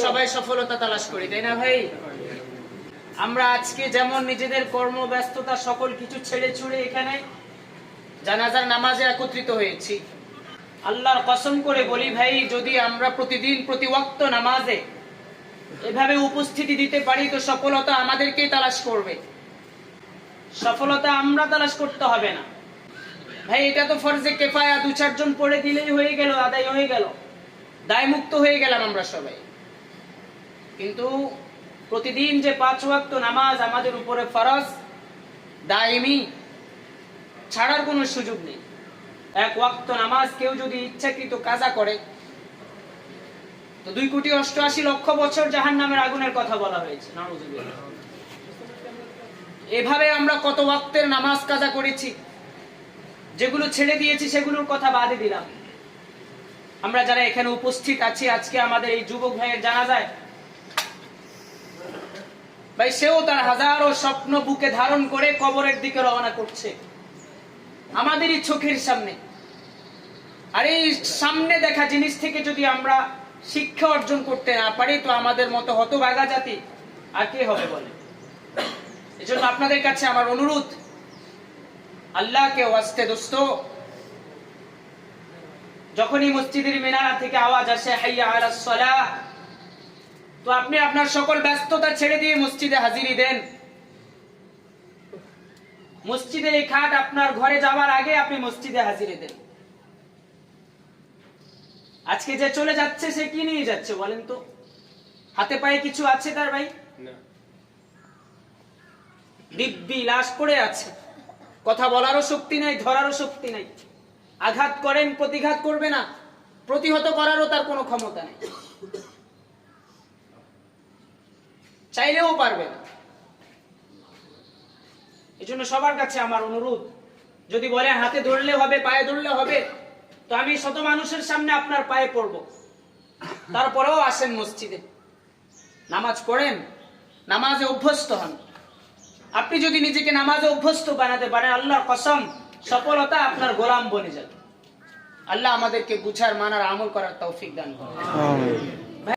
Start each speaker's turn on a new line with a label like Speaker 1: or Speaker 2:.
Speaker 1: সবাই সফলতা তালাশ করি, তাই না ভাই? আমরা আজকে যেমন নিজেদের কর্মব্যস্ততা সকল কিছু ছেড়ে ছুড়ে এখানে জানাজার নামাজে একত্রিত হয়েছি, আল্লাহর কসম করে বলি ভাই, যদি আমরা প্রতিদিন প্রতি ওয়াক্ত নামাজে এভাবে উপস্থিতি দিতে পারি তো সফলতা আমাদেরকেই তালাশ করবে, সফলতা আমরা তালাশ করতে হবে না ভাই। এটা তো ফরজে কিফায়া, 2-4 জন পড়ে দিলেই হয়ে গেল, আদায় হয়ে গেল, দায় মুক্ত হয়ে গেলাম আমরা সবাই। কিন্তু প্রতিদিন যে 5 ওয়াক্ত নামাজ আমাদের উপরে ফরজ, দায়মি, ছাড়ার কোনো সুযোগ নেই। 1 ওয়াক্ত নামাজ কেউ যদি ইচ্ছাকৃত কাজা করে তো 2,88,00,000 বছর জাহান্নামের আগুনের কথা বলা হয়েছে, নাউযুবিল্লাহ। এভাবে আমরা কত ওয়াক্তের নামাজ কাজা করেছি, যেগুলো ছেড়ে দিয়েছি সেগুলোর কথা বাদে দিলাম। আমরা যারা এখানে উপস্থিত আছি আজকে আমাদের এই যুবক ভাইয়ের জানাজায়, ভাই সেও তার হাজারো স্বপ্ন বুকে ধারণ করে কবরের দিকে রওনা করছে আমাদেরই চোখের সামনে। আর এই সামনে দেখা জিনিস থেকে যদি আমরা শিক্ষা অর্জন করতে না পারি তো আমাদের মতো হতভাগা জাতি আর কে হবে বলে। এজন্য আপনাদের কাছে আমার অনুরোধ, আল্লাহকে ওয়াস্তে দোস্ত, যখনই মসজিদের মিনারা থেকে আওয়াজ আসে হাইয়া আলাস সালাহ, তো আপনি আপনার সকল ব্যস্ততা ছেড়ে দিয়ে মসজিদে হাজিরি দেন। মসজিদের এই খাট আপনার ঘরে যাওয়ার আগে আপনি মসজিদে হাজিরি দেন। আজকে যে চলে যাচ্ছে সে কি নিয়ে যাচ্ছে বলেন তো? হাতে পায়ে কিছু আছে তার ভাই? না, দিব্যি লাশ পড়ে আছে, কথা বলারও শক্তি নাই, ধরারও শক্তি নাই। আঘাত করেন, প্রতিঘাত করবে না, প্রতিহত করারও তার কোনো ক্ষমতা নেই, চাইলেও পারবে না। এজন্য সবার কাছে আমার অনুরোধ, যদি বলে হাতে ধরলে হবে, পায়ে ধরলে হবে, তো আমি শত মানুষের সামনে আপনার পায়ে পড়ব, তারপরেও আসেন মসজিদে, নামাজ পড়েন, নামাজে অভ্যস্ত হন। আপনি যদি নিজেকে নামাজে অভ্যস্ত বানাতে পারেন, আল্লাহর কসম সফলতা আপনার গোলাম বনে যাবে। আল্লাহ আমাদেরকে বুঝার, মানার, আমল করার তৌফিক দান করুন।